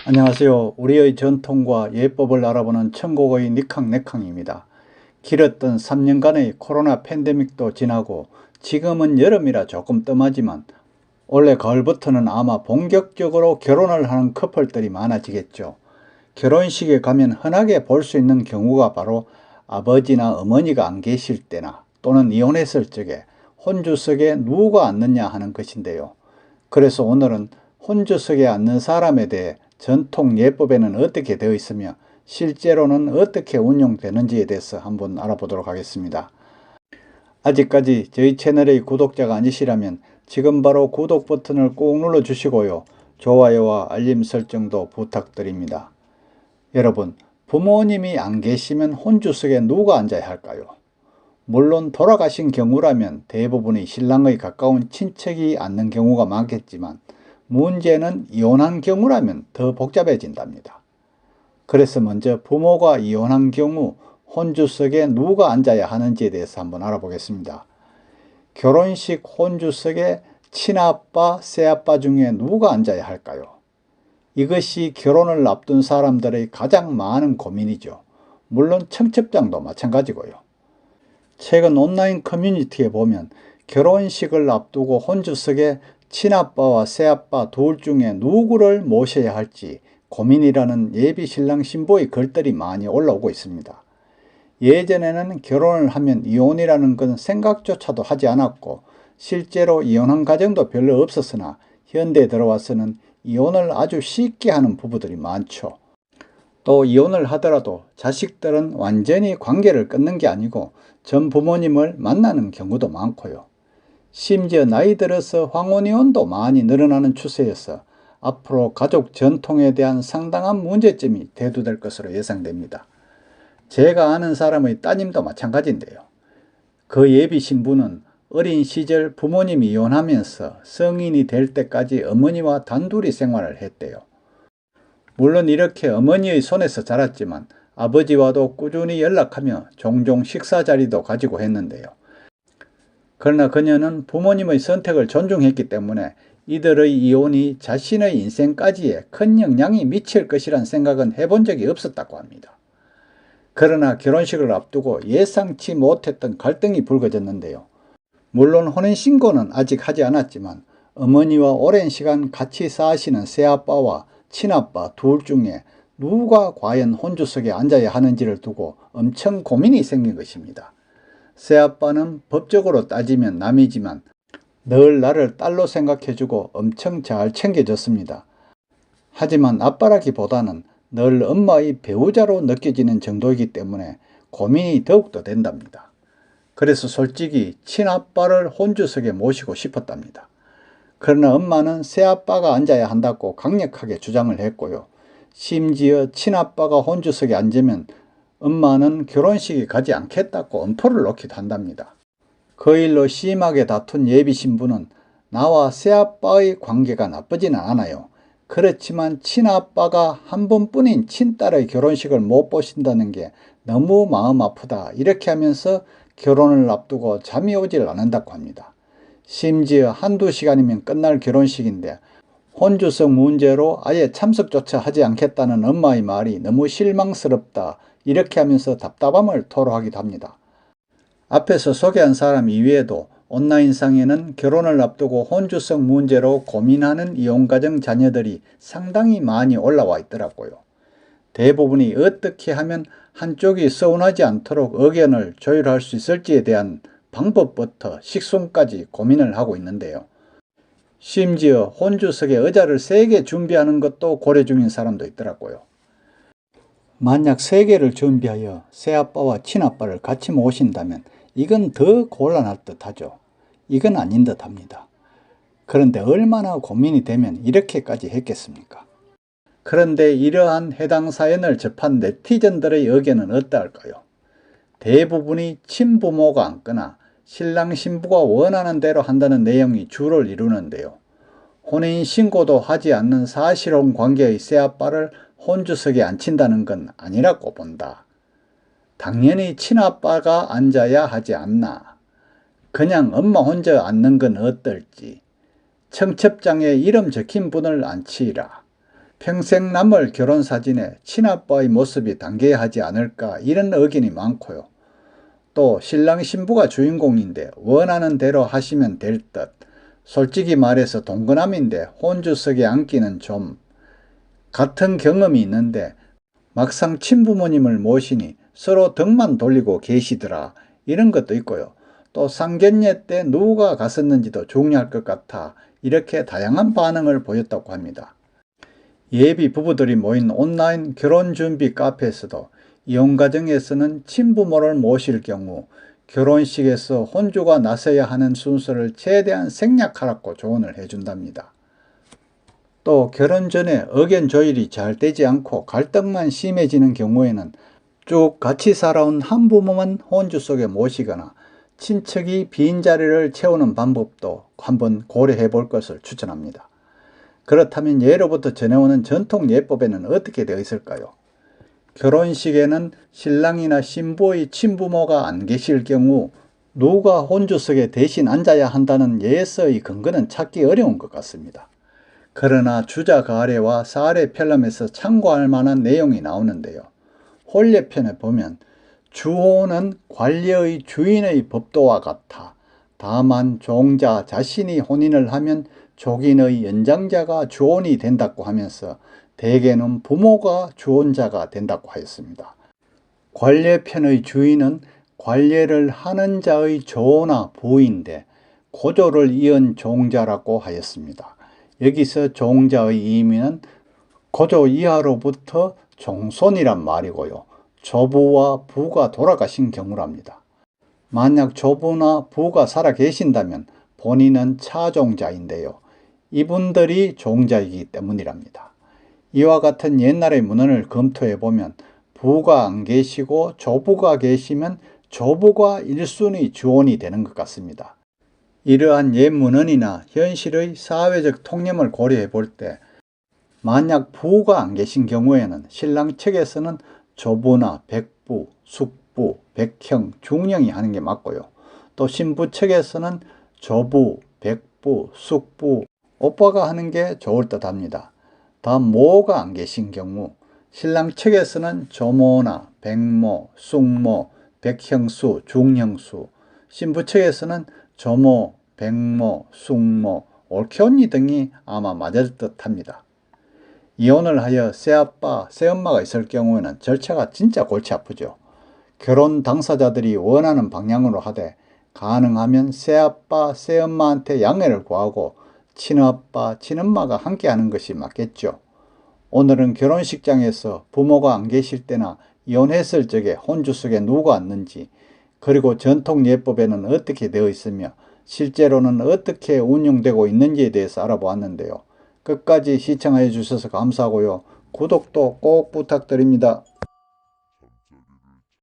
안녕하세요. 우리의 전통과 예법을 알아보는 천국의 니캉네캉입니다. 길었던 3년간의 코로나 팬데믹도 지나고 지금은 여름이라 조금 뜸하지만 올해 가을부터는 아마 본격적으로 결혼을 하는 커플들이 많아지겠죠. 결혼식에 가면 흔하게 볼 수 있는 경우가 바로 아버지나 어머니가 안 계실 때나 또는 이혼했을 적에 혼주석에 누가 앉느냐 하는 것인데요. 그래서 오늘은 혼주석에 앉는 사람에 대해 전통 예법에는 어떻게 되어 있으며 실제로는 어떻게 운용되는지에 대해서 한번 알아보도록 하겠습니다. 아직까지 저희 채널의 구독자가 아니시라면 지금 바로 구독 버튼을 꼭 눌러 주시고요. 좋아요와 알림 설정도 부탁드립니다. 여러분, 부모님이 안 계시면 혼주석에 누가 앉아야 할까요? 물론 돌아가신 경우라면 대부분이 신랑의 가까운 친척이 앉는 경우가 많겠지만 문제는 이혼한 경우라면 더 복잡해진답니다. 그래서 먼저 부모가 이혼한 경우 혼주석에 누가 앉아야 하는지에 대해서 한번 알아보겠습니다. 결혼식 혼주석에 친아빠, 새아빠 중에 누가 앉아야 할까요? 이것이 결혼을 앞둔 사람들의 가장 많은 고민이죠. 물론 청첩장도 마찬가지고요. 최근 온라인 커뮤니티에 보면 결혼식을 앞두고 혼주석에 친아빠와 새아빠 둘 중에 누구를 모셔야 할지 고민이라는 예비 신랑 신부의 글들이 많이 올라오고 있습니다. 예전에는 결혼을 하면 이혼이라는 건 생각조차도 하지 않았고 실제로 이혼한 가정도 별로 없었으나 현대에 들어와서는 이혼을 아주 쉽게 하는 부부들이 많죠. 또 이혼을 하더라도 자식들은 완전히 관계를 끊는 게 아니고 전 부모님을 만나는 경우도 많고요. 심지어 나이 들어서 황혼이혼도 많이 늘어나는 추세여서 앞으로 가족 전통에 대한 상당한 문제점이 대두될 것으로 예상됩니다. 제가 아는 사람의 따님도 마찬가지인데요. 그 예비 신부는 어린 시절 부모님이 이혼하면서 성인이 될 때까지 어머니와 단둘이 생활을 했대요. 물론 이렇게 어머니의 손에서 자랐지만 아버지와도 꾸준히 연락하며 종종 식사 자리도 가지고 했는데요. 그러나 그녀는 부모님의 선택을 존중했기 때문에 이들의 이혼이 자신의 인생까지에 큰 영향이 미칠 것이란 생각은 해본 적이 없었다고 합니다. 그러나 결혼식을 앞두고 예상치 못했던 갈등이 불거졌는데요. 물론 혼인신고는 아직 하지 않았지만 어머니와 오랜 시간 같이 사시는 새아빠와 친아빠 둘 중에 누가 과연 혼주석에 앉아야 하는지를 두고 엄청 고민이 생긴 것입니다. 새아빠는 법적으로 따지면 남이지만 늘 나를 딸로 생각해주고 엄청 잘 챙겨줬습니다. 하지만 아빠라기보다는 늘 엄마의 배우자로 느껴지는 정도이기 때문에 고민이 더욱더 된답니다. 그래서 솔직히 친아빠를 혼주석에 모시고 싶었답니다. 그러나 엄마는 새아빠가 앉아야 한다고 강력하게 주장을 했고요. 심지어 친아빠가 혼주석에 앉으면 엄마는 결혼식에 가지 않겠다고 엄포를 놓기도 한답니다. 그 일로 심하게 다툰 예비 신부는 나와 새아빠의 관계가 나쁘지는 않아요. 그렇지만 친아빠가 한 번뿐인 친딸의 결혼식을 못 보신다는 게 너무 마음 아프다 이렇게 하면서 결혼을 앞두고 잠이 오질 않는다고 합니다. 심지어 한두 시간이면 끝날 결혼식인데 혼주석 문제로 아예 참석조차 하지 않겠다는 엄마의 말이 너무 실망스럽다 이렇게 하면서 답답함을 토로하기도 합니다. 앞에서 소개한 사람 이외에도 온라인상에는 결혼을 앞두고 혼주석 문제로 고민하는 이혼가정 자녀들이 상당히 많이 올라와 있더라고요. 대부분이 어떻게 하면 한쪽이 서운하지 않도록 의견을 조율할 수 있을지에 대한 방법부터 식순까지 고민을 하고 있는데요. 심지어 혼주석에 의자를 3개 준비하는 것도 고려 중인 사람도 있더라고요. 만약 3개를 준비하여 새아빠와 친아빠를 같이 모신다면 이건 더 곤란할 듯하죠. 이건 아닌 듯합니다. 그런데 얼마나 고민이 되면 이렇게까지 했겠습니까? 그런데 이러한 해당 사연을 접한 네티즌들의 의견은 어떠할까요? 대부분이 친부모가 앉거나 신랑 신부가 원하는 대로 한다는 내용이 주를 이루는데요. 혼인신고도 하지 않는 사실혼 관계의 새아빠를 혼주석에 앉힌다는 건 아니라고 본다. 당연히 친아빠가 앉아야 하지 않나. 그냥 엄마 혼자 앉는 건 어떨지. 청첩장에 이름 적힌 분을 앉히라. 평생 남을 결혼사진에 친아빠의 모습이 담겨야 하지 않을까 이런 의견이 많고요. 또 신랑 신부가 주인공인데 원하는 대로 하시면 될 듯. 솔직히 말해서 동거남인데 혼주석에 앉기는 좀 같은 경험이 있는데 막상 친부모님을 모시니 서로 등만 돌리고 계시더라. 이런 것도 있고요. 또 상견례 때 누가 갔었는지도 중요할 것 같아 이렇게 다양한 반응을 보였다고 합니다. 예비 부부들이 모인 온라인 결혼준비 카페에서도 이혼 가정에서는 친부모를 모실 경우 결혼식에서 혼주가 나서야 하는 순서를 최대한 생략하라고 조언을 해준답니다. 또 결혼 전에 의견 조율이 잘 되지 않고 갈등만 심해지는 경우에는 쭉 같이 살아온 한부모만 혼주 속에 모시거나 친척이 빈자리를 채우는 방법도 한번 고려해 볼 것을 추천합니다. 그렇다면 예로부터 전해오는 전통 예법에는 어떻게 되어 있을까요? 결혼식에는 신랑이나 신부의 친부모가 안 계실 경우 누가 혼주석에 대신 앉아야 한다는 예서의 근거는 찾기 어려운 것 같습니다. 그러나 주자 가례와 사례 편람에서 참고할 만한 내용이 나오는데요. 혼례편에 보면 주호는 관례의 주인의 법도와 같아 다만 종자 자신이 혼인을 하면 족인의 연장자가 주혼이 된다고 하면서 대개는 부모가 주혼자가 된다고 하였습니다. 관례편의 주인은 관례를 하는 자의 조나 부인데 고조를 이은 종자라고 하였습니다. 여기서 종자의 의미는 고조 이하로부터 종손이란 말이고요. 조부와 부가 돌아가신 경우랍니다. 만약 조부나 부가 살아 계신다면 본인은 차종자인데요. 이분들이 종자이기 때문이랍니다. 이와 같은 옛날의 문헌을 검토해 보면 부가 안 계시고 조부가 계시면 조부가 1순위 주혼이 되는 것 같습니다. 이러한 옛 문헌이나 현실의 사회적 통념을 고려해 볼 때 만약 부가 안 계신 경우에는 신랑 측에서는 조부나 백부, 숙부, 백형, 중령이 하는 게 맞고요. 또 신부 측에서는 조부, 백부, 숙부, 오빠가 하는 게 좋을 듯 합니다. 다음 모가 안 계신 경우 신랑 측에서는 조모나 백모, 숙모, 백형수, 중형수, 신부 측에서는 조모, 백모, 숙모, 올케언니 등이 아마 맞을 듯 합니다. 이혼을 하여 새아빠, 새엄마가 있을 경우에는 절차가 진짜 골치 아프죠. 결혼 당사자들이 원하는 방향으로 하되 가능하면 새아빠, 새엄마한테 양해를 구하고 친아빠, 친엄마가 함께 하는 것이 맞겠죠. 오늘은 결혼식장에서 부모가 안 계실 때나 이혼했을 적에 혼주석에 누가 앉는지 그리고 전통 예법에는 어떻게 되어 있으며 실제로는 어떻게 운영되고 있는지에 대해서 알아보았는데요. 끝까지 시청해 주셔서 감사하고요. 구독도 꼭 부탁드립니다.